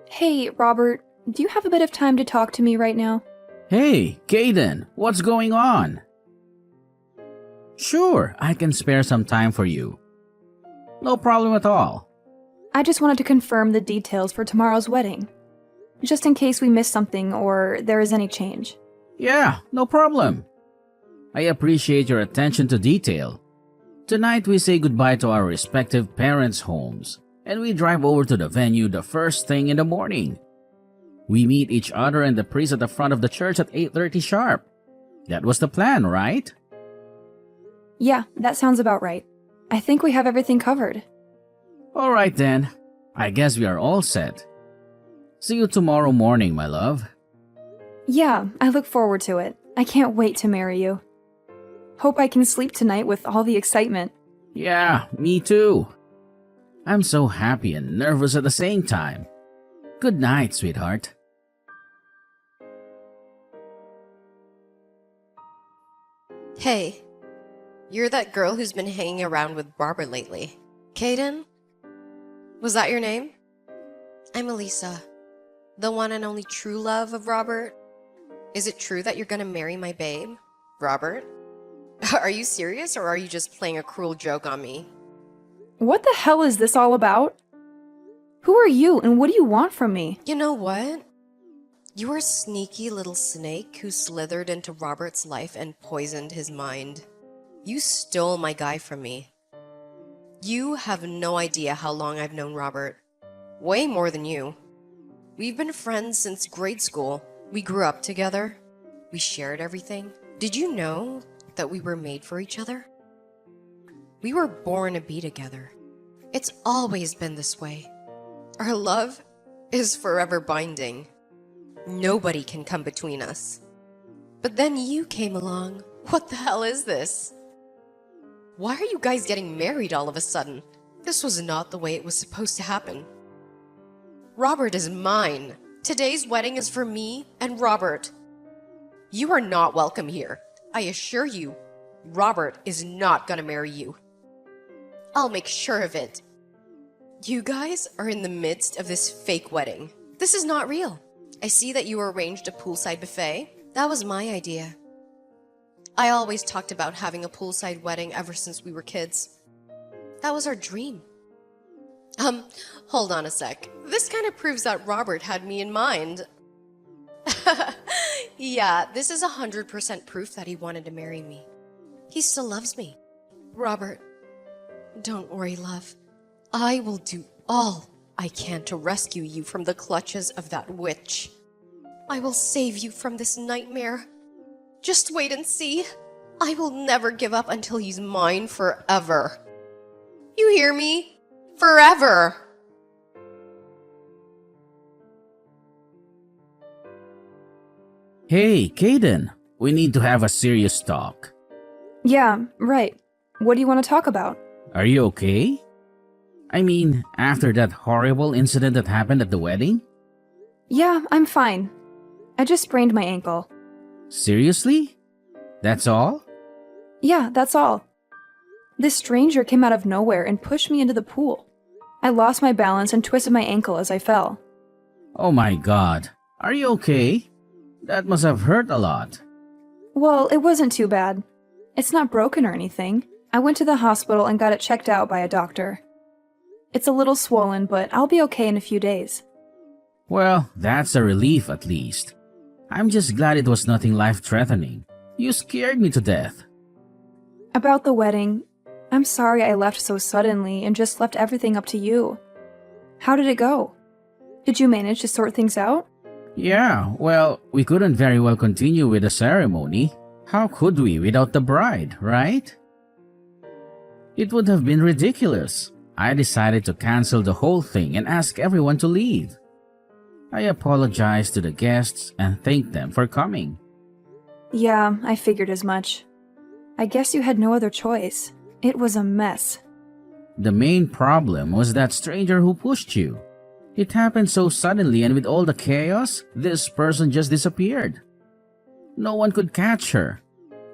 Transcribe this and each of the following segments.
Hey, Robert, do you have a bit of time to talk to me right now? Hey, Caden, what's going on? Sure, I can spare some time for you. No problem at all. I just wanted to confirm the details for tomorrow's wedding, just in case we miss something or there is any change. Yeah, no problem. I appreciate your attention to detail. Tonight we say goodbye to our respective parents' homes and we drive over to the venue the first thing in the morning. We meet each other and the priest at the front of the church at 8:30 sharp. That was the plan, right? Yeah, that sounds about right. I think we have everything covered. All right then. I guess we are all set. See you tomorrow morning, my love. Yeah, I look forward to it. I can't wait to marry you. Hope I can sleep tonight with all the excitement. Yeah, me too. I'm so happy and nervous at the same time. Good night, sweetheart. Hey, you're that girl who's been hanging around with Robert lately. Kaden? Was that your name? I'm Elisa, the one and only true love of Robert. Is it true that you're gonna marry my babe, Robert? Are you serious or are you just playing a cruel joke on me? What the hell is this all about? Who are you and what do you want from me? You know what? You're a sneaky little snake who slithered into Robert's life and poisoned his mind. You stole my guy from me. You have no idea how long I've known Robert. Way more than you. We've been friends since grade school. We grew up together. We shared everything. Did you know that we were made for each other? We were born to be together. It's always been this way. Our love is forever binding. Nobody can come between us. But then you came along. What the hell is this? Why are you guys getting married all of a sudden? This was not the way it was supposed to happen. Robert is mine. Today's wedding is for me and Robert. You are not welcome here. I assure you, Robert is not gonna marry you. I'll make sure of it. You guys are in the midst of this fake wedding. This is not real. I see that you arranged a poolside buffet. That was my idea. I always talked about having a poolside wedding ever since we were kids. That was our dream. Hold on a sec. This kind of proves that Robert had me in mind. Yeah, this is 100% proof that he wanted to marry me. He still loves me. Robert, don't worry, love. I will do all I can to rescue you from the clutches of that witch. I will save you from this nightmare. Just wait and see. I will never give up until he's mine forever. You hear me? Forever. Hey, Caden, we need to have a serious talk. Yeah, right. What do you want to talk about? Are you okay? I mean, after that horrible incident that happened at the wedding? Yeah, I'm fine. I just sprained my ankle. Seriously? That's all? Yeah, that's all. This stranger came out of nowhere and pushed me into the pool. I lost my balance and twisted my ankle as I fell. Oh my god. Are you okay? That must have hurt a lot. Well, it wasn't too bad. It's not broken or anything. I went to the hospital and got it checked out by a doctor. It's a little swollen, but I'll be okay in a few days. Well, that's a relief at least. I'm just glad it was nothing life-threatening. You scared me to death. About the wedding, I'm sorry I left so suddenly and just left everything up to you. How did it go? Did you manage to sort things out? Yeah, well, we couldn't very well continue with the ceremony. How could we without the bride, right? It would have been ridiculous. I decided to cancel the whole thing and ask everyone to leave. I apologized to the guests and thanked them for coming. Yeah, I figured as much. I guess you had no other choice. It was a mess. The main problem was that stranger who pushed you. It happened so suddenly, and with all the chaos, this person just disappeared. No one could catch her.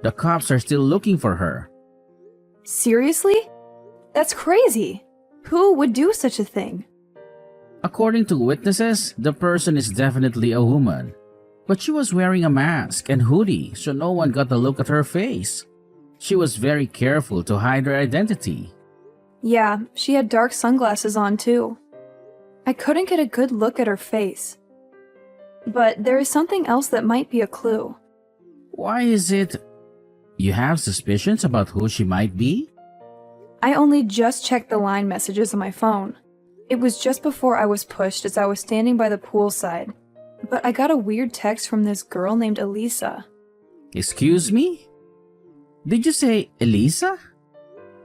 The cops are still looking for her. Seriously? That's crazy. Who would do such a thing? According to witnesses, the person is definitely a woman. But she was wearing a mask and hoodie, so no one got a look at her face. She was very careful to hide her identity. Yeah, she had dark sunglasses on too. I couldn't get a good look at her face. But there is something else that might be a clue. Why is it you have suspicions about who she might be? I only just checked the line messages on my phone. It was just before I was pushed as I was standing by the poolside. But I got a weird text from this girl named Elisa. Excuse me? Did you say Elisa?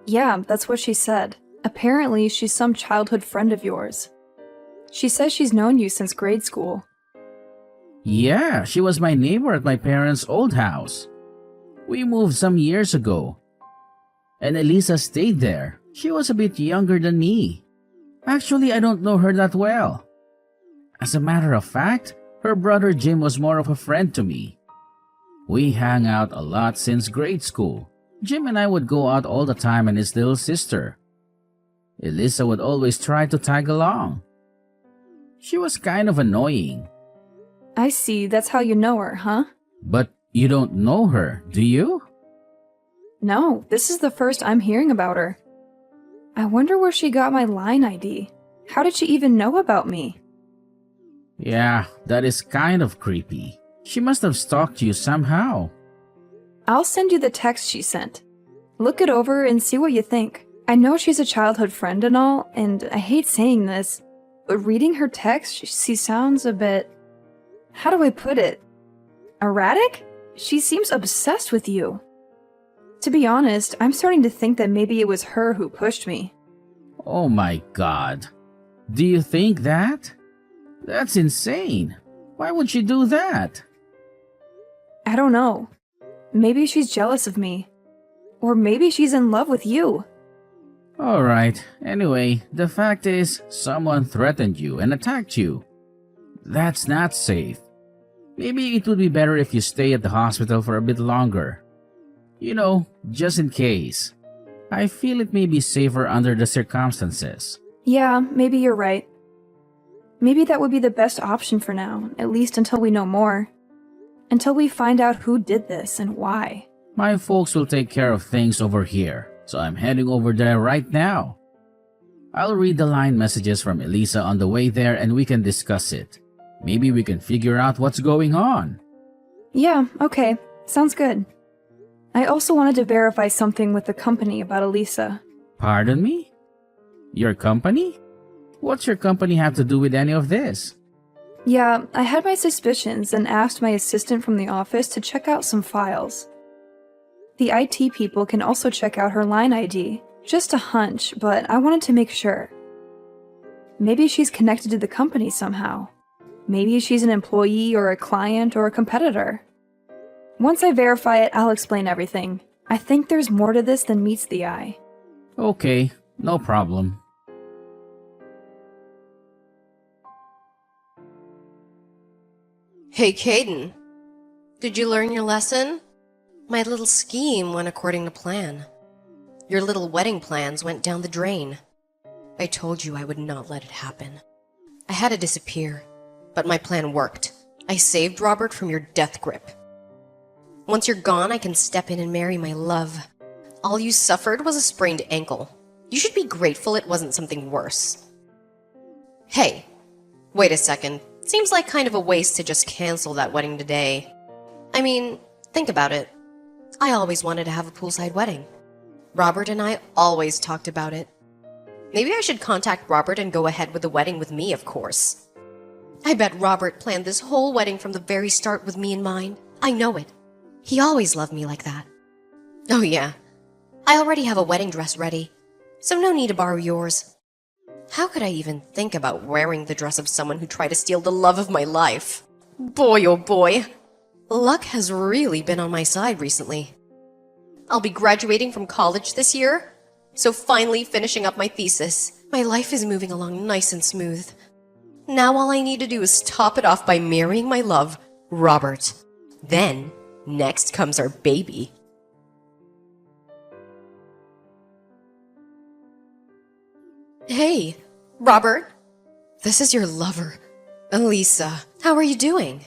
Yeah, that's what she said. Apparently, she's some childhood friend of yours. She says she's known you since grade school. Yeah, she was my neighbor at my parents' old house. We moved some years ago. And Elisa stayed there. She was a bit younger than me. Actually, I don't know her that well. As a matter of fact, her brother Jim was more of a friend to me. We hung out a lot since grade school. Jim and I would go out all the time and his little sister. Elisa would always try to tag along. She was kind of annoying. I see, that's how you know her, huh? But you don't know her, do you? No, this is the first I'm hearing about her. I wonder where she got my line ID. How did she even know about me? Yeah, that is kind of creepy. She must have stalked you somehow. I'll send you the text she sent. Look it over and see what you think. I know she's a childhood friend and all, and I hate saying this, but reading her text, she sounds a bit... How do I put it? Erratic? She seems obsessed with you. To be honest, I'm starting to think that maybe it was her who pushed me. Oh my god. Do you think that? That's insane. Why would she do that? I don't know. Maybe she's jealous of me. Or maybe she's in love with you. Alright, anyway, the fact is, someone threatened you and attacked you. That's not safe. Maybe it would be better if you stay at the hospital for a bit longer. You know, just in case. I feel it may be safer under the circumstances. Yeah, maybe you're right. Maybe that would be the best option for now, at least until we know more. Until we find out who did this and why. My folks will take care of things over here, so I'm heading over there right now. I'll read the line messages from Elisa on the way there and we can discuss it. Maybe we can figure out what's going on. Yeah, okay. Sounds good. I also wanted to verify something with the company about Elisa. Pardon me? Your company? What's your company have to do with any of this? Yeah, I had my suspicions and asked my assistant from the office to check out some files. The IT people can also check out her line ID. Just a hunch, but I wanted to make sure. Maybe she's connected to the company somehow. Maybe she's an employee or a client or a competitor. Once I verify it, I'll explain everything. I think there's more to this than meets the eye. Okay, no problem. Hey, Caden. Did you learn your lesson? My little scheme went according to plan. Your little wedding plans went down the drain. I told you I would not let it happen. I had to disappear, but my plan worked. I saved Robert from your death grip. Once you're gone, I can step in and marry my love. All you suffered was a sprained ankle. You should be grateful it wasn't something worse. Hey, wait a second. Seems like kind of a waste to just cancel that wedding today. I mean, think about it. I always wanted to have a poolside wedding. Robert and I always talked about it. Maybe I should contact Robert and go ahead with the wedding with me, of course. I bet Robert planned this whole wedding from the very start with me in mind. I know it. He always loved me like that. Oh yeah, I already have a wedding dress ready, so no need to borrow yours. How could I even think about wearing the dress of someone who tried to steal the love of my life? Boy, oh boy. Luck has really been on my side recently. I'll be graduating from college this year, so finally finishing up my thesis. My life is moving along nice and smooth. Now all I need to do is top it off by marrying my love, Robert. Then, next comes our baby. Hey, Robert. This is your lover, Elisa. How are you doing?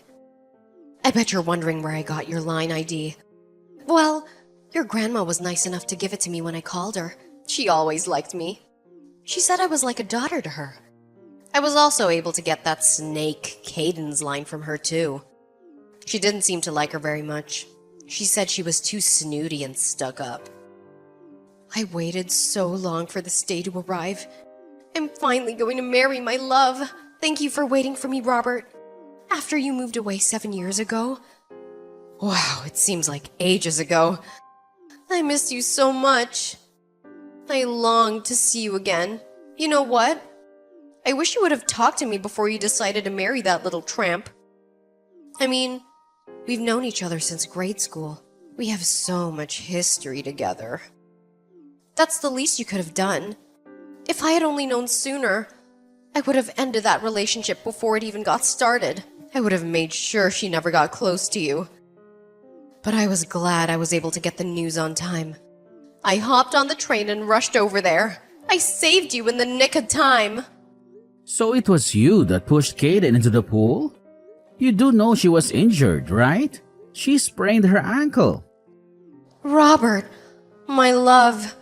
I bet you're wondering where I got your line ID. Well, your grandma was nice enough to give it to me when I called her. She always liked me. She said I was like a daughter to her. I was also able to get that snake Caden's line from her too. She didn't seem to like her very much. She said she was too snooty and stuck up. I waited so long for this day to arrive. I'm finally going to marry my love. Thank you for waiting for me, Robert. After you moved away 7 years ago. Wow, it seems like ages ago. I missed you so much. I long to see you again. You know what? I wish you would have talked to me before you decided to marry that little tramp. I mean, we've known each other since grade school. We have so much history together. That's the least you could have done. If I had only known sooner, I would have ended that relationship before it even got started. I would have made sure she never got close to you. But I was glad I was able to get the news on time. I hopped on the train and rushed over there. I saved you in the nick of time. So it was you that pushed Caden into the pool? You do know she was injured, right? She sprained her ankle. Robert, my love.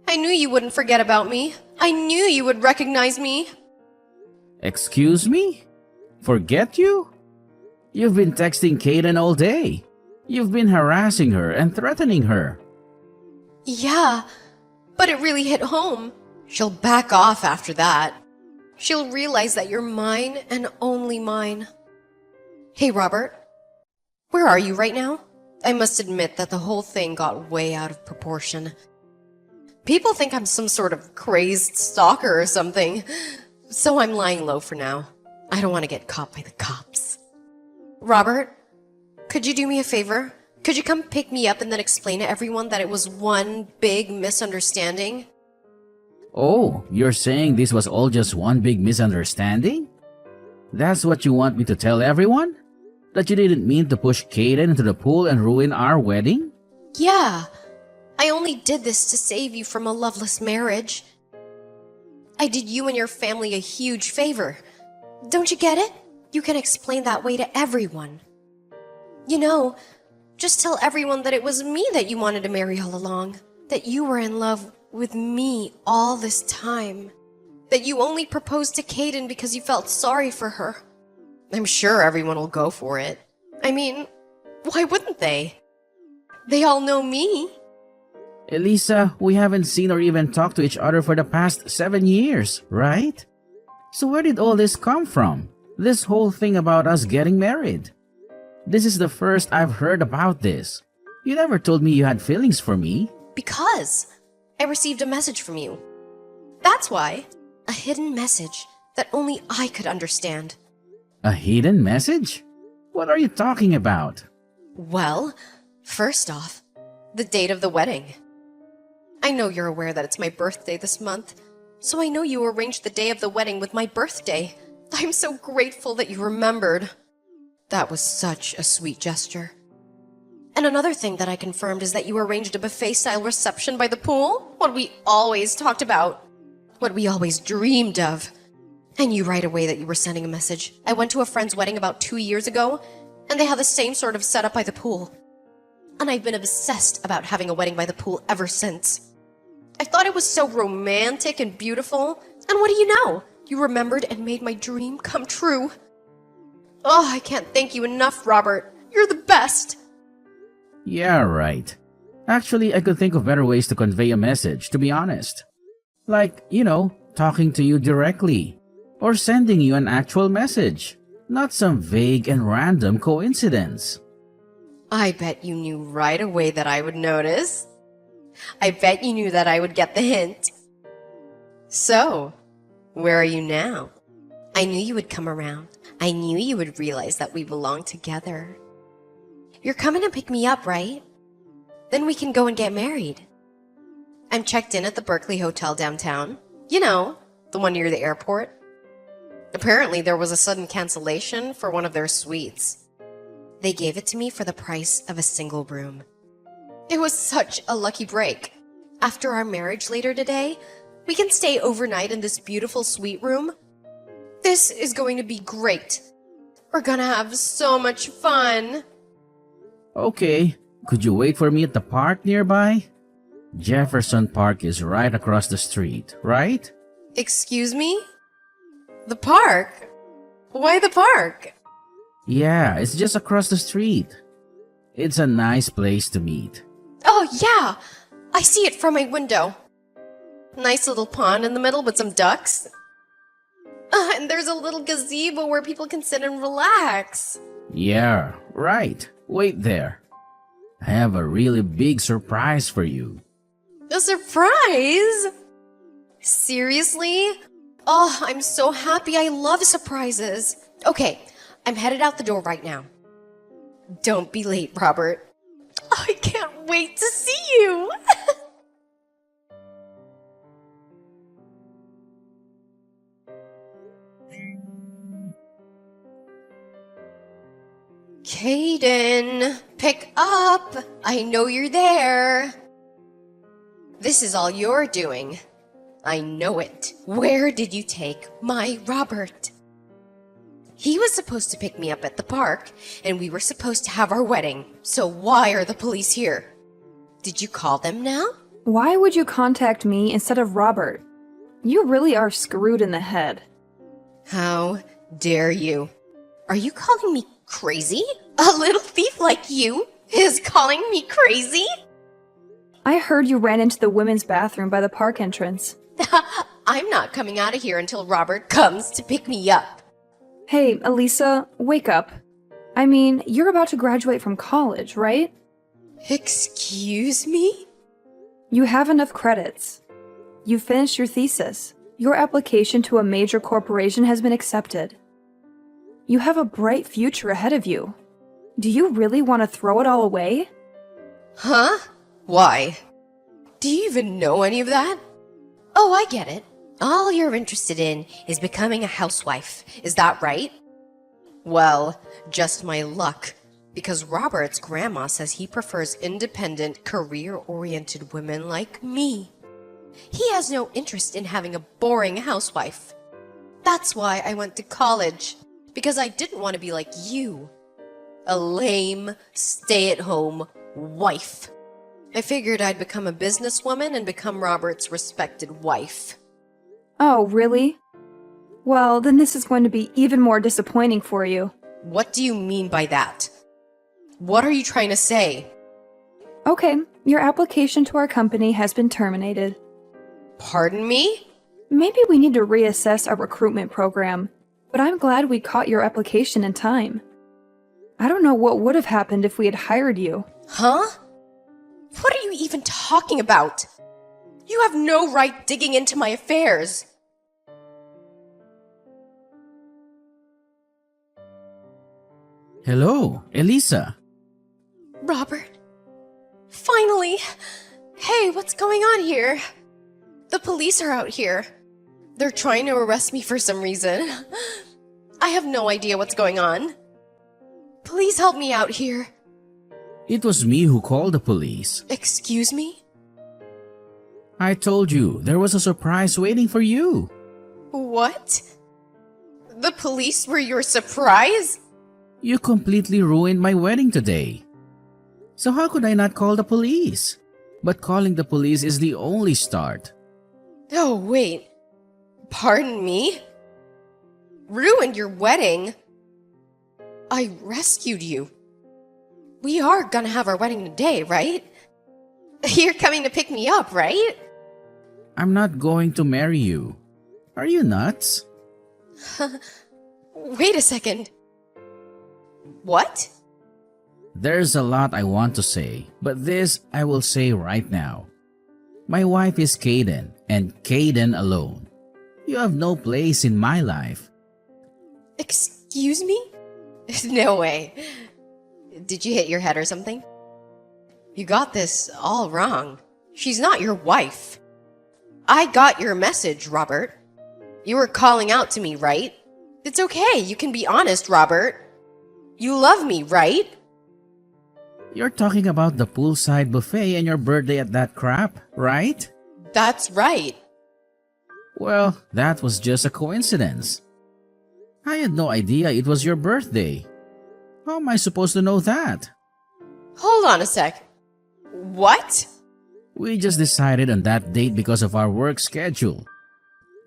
I knew you wouldn't forget about me. I knew you would recognize me. Excuse me? Forget you? You've been texting Caden all day. You've been harassing her and threatening her. Yeah, but it really hit home. She'll back off after that. She'll realize that you're mine and only mine. Hey, Robert. Where are you right now? I must admit that the whole thing got way out of proportion. People think I'm some sort of crazed stalker or something, so I'm lying low for now. I don't want to get caught by the cops. Robert, could you do me a favor? Could you come pick me up and then explain to everyone that it was one big misunderstanding? Oh, you're saying this was all just one big misunderstanding? That's what you want me to tell everyone? That you didn't mean to push Caden into the pool and ruin our wedding? Yeah. I only did this to save you from a loveless marriage. I did you and your family a huge favor. Don't you get it? You can explain that way to everyone. You know, just tell everyone that it was me that you wanted to marry all along. That you were in love with me all this time. That you only proposed to Caden because you felt sorry for her. I'm sure everyone will go for it. I mean, why wouldn't they? They all know me. Elisa, we haven't seen or even talked to each other for the past 7 years, right? So where did all this come from? This whole thing about us getting married? This is the first I've heard about this. You never told me you had feelings for me. Because I received a message from you. That's why. A hidden message that only I could understand. A hidden message? What are you talking about? Well, first off, the date of the wedding. I know you're aware that it's my birthday this month, so I know you arranged the day of the wedding with my birthday. I'm so grateful that you remembered. That was such a sweet gesture. And another thing that I confirmed is that you arranged a buffet-style reception by the pool. What we always talked about. What we always dreamed of. I knew right away that you were sending a message. I went to a friend's wedding about 2 years ago, and they had the same sort of setup by the pool. And I've been obsessed about having a wedding by the pool ever since. I thought it was so romantic and beautiful. And what do you know? You remembered and made my dream come true. Oh, I can't thank you enough, Robert. You're the best. Yeah, right. Actually, I could think of better ways to convey a message, to be honest. Like, talking to you directly. Or sending you an actual message. Not some vague and random coincidence. I bet you knew right away that I would notice. I bet you knew that I would get the hint. So, where are you now? I knew you would come around. I knew you would realize that we belong together. You're coming to pick me up, right? Then we can go and get married. I'm checked in at the Berkeley Hotel downtown. You know, the one near the airport. Apparently there was a sudden cancellation for one of their suites. They gave it to me for the price of a single room. It was such a lucky break. After our marriage later today, we can stay overnight in this beautiful suite room. This is going to be great. We're gonna have so much fun. Okay, could you wait for me at the park nearby? Jefferson Park is right across the street, right? Excuse me? The park? Why the park? Yeah, it's just across the street. It's a nice place to meet. Oh, yeah! I see it from my window. Nice little pond in the middle with some ducks. And there's a little gazebo where people can sit and relax. Yeah, right. Wait there. I have a really big surprise for you. A surprise? Seriously? Oh, I'm so happy. I love surprises. Okay, I'm headed out the door right now. Don't be late, Robert. I can't wait to see you. Caden, pick up. I know you're there. This is all you're doing. I know it. Where did you take my Robert? He was supposed to pick me up at the park, and we were supposed to have our wedding. So why are the police here? Did you call them now? Why would you contact me instead of Robert? You really are screwed in the head. How dare you? Are you calling me crazy? A little thief like you is calling me crazy? I heard you ran into the women's bathroom by the park entrance. I'm not coming out of here until Robert comes to pick me up. Hey, Elisa, wake up. I mean, you're about to graduate from college, right? Excuse me? You have enough credits. You finished your thesis. Your application to a major corporation has been accepted. You have a bright future ahead of you. Do you really want to throw it all away? Huh? Why? Do you even know any of that? Oh, I get it. All you're interested in is becoming a housewife. Is that right? Well, just my luck. Because Robert's grandma says he prefers independent, career-oriented women like me. He has no interest in having a boring housewife. That's why I went to college. Because I didn't want to be like you. A lame, stay-at-home wife. I figured I'd become a businesswoman and become Robert's respected wife. Oh, really? Well, then this is going to be even more disappointing for you. What do you mean by that? What are you trying to say? Okay, your application to our company has been terminated. Pardon me? Maybe we need to reassess our recruitment program, but I'm glad we caught your application in time. I don't know what would have happened if we had hired you. Huh? What are you even talking about? You have no right digging into my affairs. Hello, Elisa. Robert. Finally. Hey, what's going on here? The police are out here. They're trying to arrest me for some reason. I have no idea what's going on. Please help me out here. It was me who called the police. Excuse me? I told you there was a surprise waiting for you. What? The police were your surprise? You completely ruined my wedding today. So how could I not call the police? But calling the police is the only start. Oh, wait. Pardon me? Ruined your wedding? I rescued you. We are gonna have our wedding today, right? You're coming to pick me up, right? I'm not going to marry you. Are you nuts? Wait a second. What? There's a lot I want to say, but this I will say right now. My wife is Caden, and Caden alone. You have no place in my life. Excuse me? No way. Did you hit your head or something? You got this all wrong. She's not your wife. I got your message, Robert. You were calling out to me, right? It's okay, you can be honest, Robert. You love me, right? You're talking about the poolside buffet and your birthday at that crap, right? That's right. Well, that was just a coincidence. I had no idea it was your birthday. How am I supposed to know that? Hold on a sec. What? We just decided on that date because of our work schedule.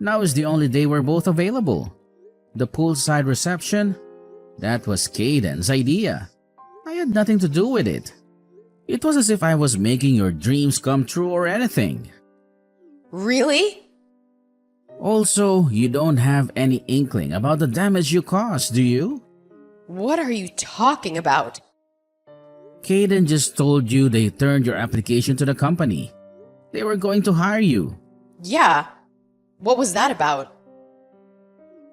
Now is the only day we're both available. The poolside reception? That was Caden's idea. I had nothing to do with it. It was as if I was making your dreams come true or anything. Really? Also, you don't have any inkling about the damage you caused, do you? What are you talking about? Caden just told you they turned your application to the company. They were going to hire you. Yeah. What was that about?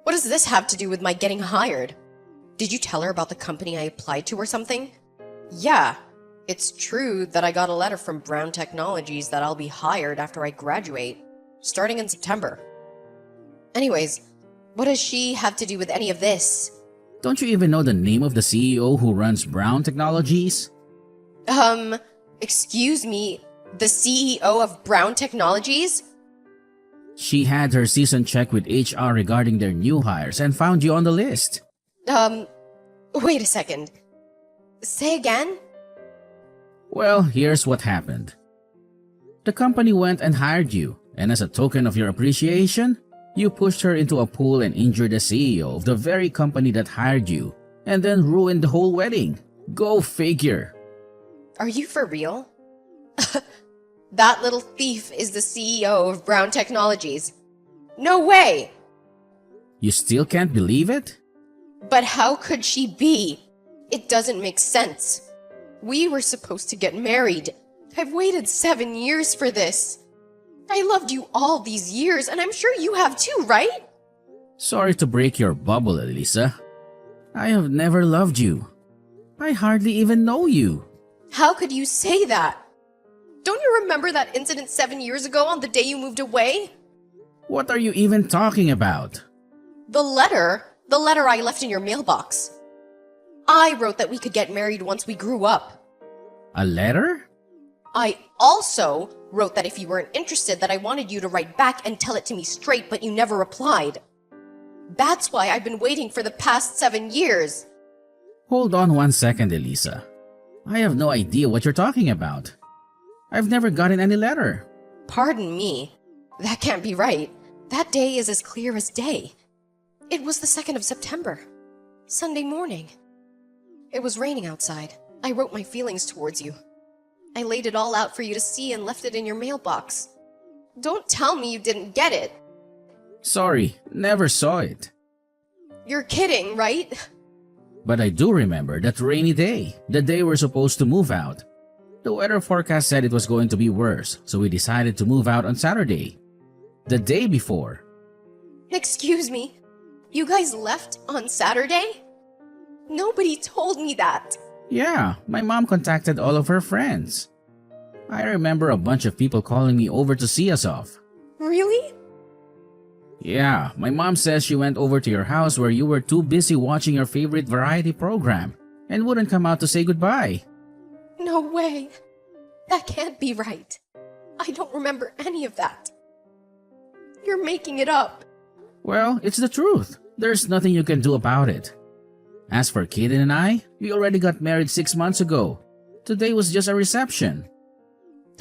What does this have to do with my getting hired? Did you tell her about the company I applied to or something? Yeah. It's true that I got a letter from Brown Technologies that I'll be hired after I graduate, starting in September. Anyways, what does she have to do with any of this? Don't you even know the name of the CEO who runs Brown Technologies? Excuse me, the CEO of Brown Technologies? She had her season check with HR regarding their new hires and found you on the list. Wait a second. Say again? Well, here's what happened. The company went and hired you, and as a token of your appreciation, you pushed her into a pool and injured the CEO of the very company that hired you, and then ruined the whole wedding. Go figure. Are you for real? That little thief is the CEO of Brown Technologies. No way! You still can't believe it? But how could she be? It doesn't make sense. We were supposed to get married. I've waited 7 years for this. I loved you all these years, and I'm sure you have too, right? Sorry to break your bubble, Elisa. I have never loved you. I hardly even know you. How could you say that? Don't you remember that incident 7 years ago on the day you moved away? What are you even talking about? The letter I left in your mailbox. I wrote that we could get married once we grew up. A letter? I also wrote that if you weren't interested, that I wanted you to write back and tell it to me straight, but you never replied. That's why I've been waiting for the past 7 years. Hold on 1 second, Elisa. I have no idea what you're talking about. I've never gotten any letter. Pardon me. That can't be right. That day is as clear as day. It was the 2nd of September. Sunday morning. It was raining outside. I wrote my feelings towards you. I laid it all out for you to see and left it in your mailbox. Don't tell me you didn't get it. Sorry, never saw it. You're kidding, right? But I do remember that rainy day, the day we're supposed to move out. The weather forecast said it was going to be worse, so we decided to move out on Saturday. The day before. Excuse me, you guys left on Saturday? Nobody told me that. Yeah, my mom contacted all of her friends. I remember a bunch of people calling me over to see us off. Really? Yeah, my mom says she went over to your house where you were too busy watching your favorite variety program and wouldn't come out to say goodbye. No way. That can't be right. I don't remember any of that. You're making it up. Well, it's the truth. There's nothing you can do about it. As for Kaden and I, we already got married 6 months ago. Today was just a reception.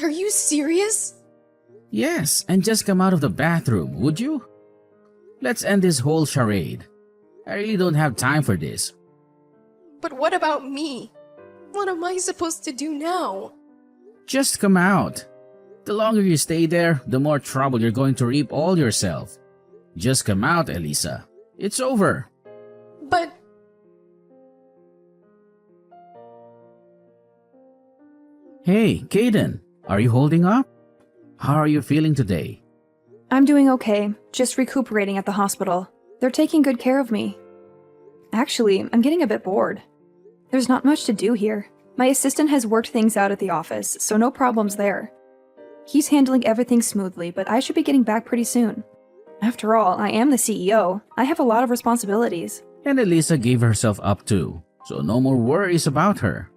Are you serious? Yes, and just come out of the bathroom, would you? Let's end this whole charade. I really don't have time for this. But what about me? What am I supposed to do now? Just come out. The longer you stay there, the more trouble you're going to reap all yourself. Just come out, Elisa. It's over. But... Hey, Kaden, are you holding up? How are you feeling today? I'm doing okay, just recuperating at the hospital. They're taking good care of me. Actually, I'm getting a bit bored. There's not much to do here. My assistant has worked things out at the office, so no problems there. He's handling everything smoothly, but I should be getting back pretty soon. After all, I am the CEO. I have a lot of responsibilities. And Elisa gave herself up too, so no more worries about her.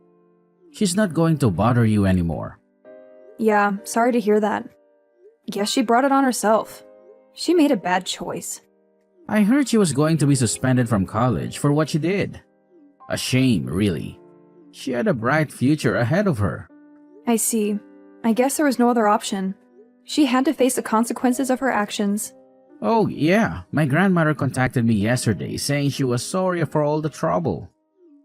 She's not going to bother you anymore. Yeah, sorry to hear that. Guess she brought it on herself. She made a bad choice. I heard she was going to be suspended from college for what she did. A shame, really. She had a bright future ahead of her. I see. I guess there was no other option. She had to face the consequences of her actions. Oh, yeah. My grandmother contacted me yesterday saying she was sorry for all the trouble.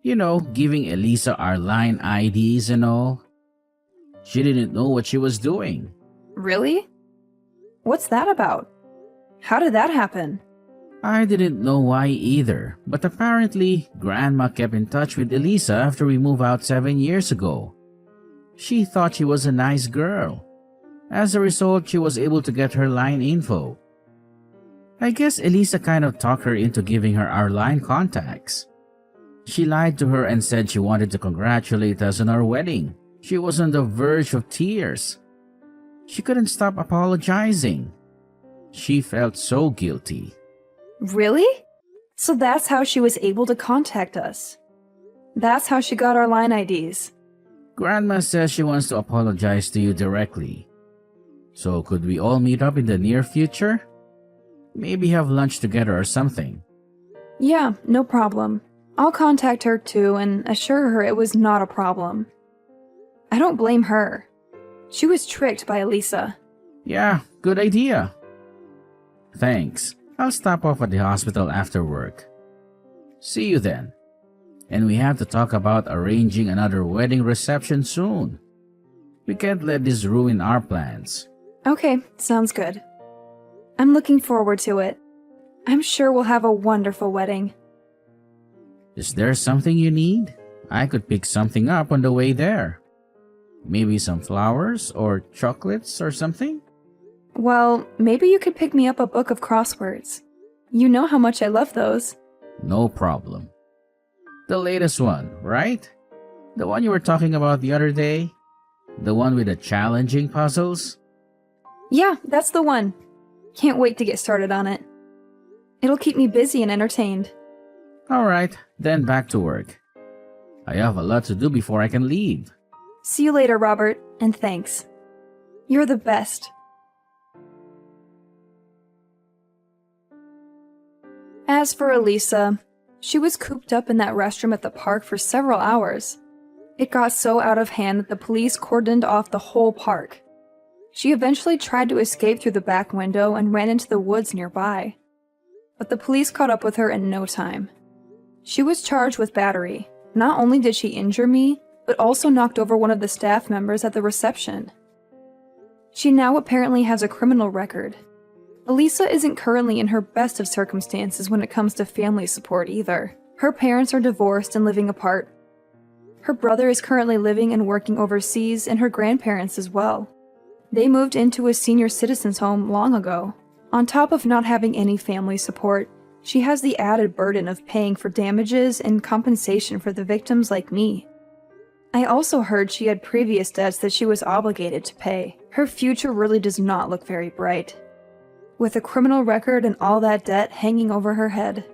You know, giving Elisa our line IDs and all. She didn't know what she was doing. Really? What's that about? How did that happen? I didn't know why either, but apparently, Grandma kept in touch with Elisa after we moved out 7 years ago. She thought she was a nice girl. As a result, she was able to get her line info. I guess Elisa kind of talked her into giving her our line contacts. She lied to her and said she wanted to congratulate us on our wedding. She was on the verge of tears. She couldn't stop apologizing. She felt so guilty. Really? So that's how she was able to contact us. That's how she got our line IDs. Grandma says she wants to apologize to you directly. So could we all meet up in the near future? Maybe have lunch together or something. Yeah, no problem. I'll contact her too and assure her it was not a problem. I don't blame her. She was tricked by Elisa. Yeah, good idea. Thanks. I'll stop off at the hospital after work. See you then. And we have to talk about arranging another wedding reception soon. We can't let this ruin our plans. Okay, sounds good. I'm looking forward to it. I'm sure we'll have a wonderful wedding. Is there something you need? I could pick something up on the way there. Maybe some flowers or chocolates or something? Well, maybe you could pick me up a book of crosswords. You know how much I love those. No problem. The latest one, right? The one you were talking about the other day? The one with the challenging puzzles? Yeah, that's the one. Can't wait to get started on it. It'll keep me busy and entertained. Alright, then back to work. I have a lot to do before I can leave. See you later, Robert, and thanks. You're the best. As for Elisa, she was cooped up in that restroom at the park for several hours. It got so out of hand that the police cordoned off the whole park. She eventually tried to escape through the back window and ran into the woods nearby. But the police caught up with her in no time. She was charged with battery. Not only did she injure me, but also knocked over one of the staff members at the reception. She now apparently has a criminal record. Elisa isn't currently in her best of circumstances when it comes to family support either. Her parents are divorced and living apart. Her brother is currently living and working overseas, and her grandparents as well. They moved into a senior citizens home long ago. On top of not having any family support, she has the added burden of paying for damages and compensation for the victims like me. I also heard she had previous debts that she was obligated to pay. Her future really does not look very bright. With a criminal record and all that debt hanging over her head.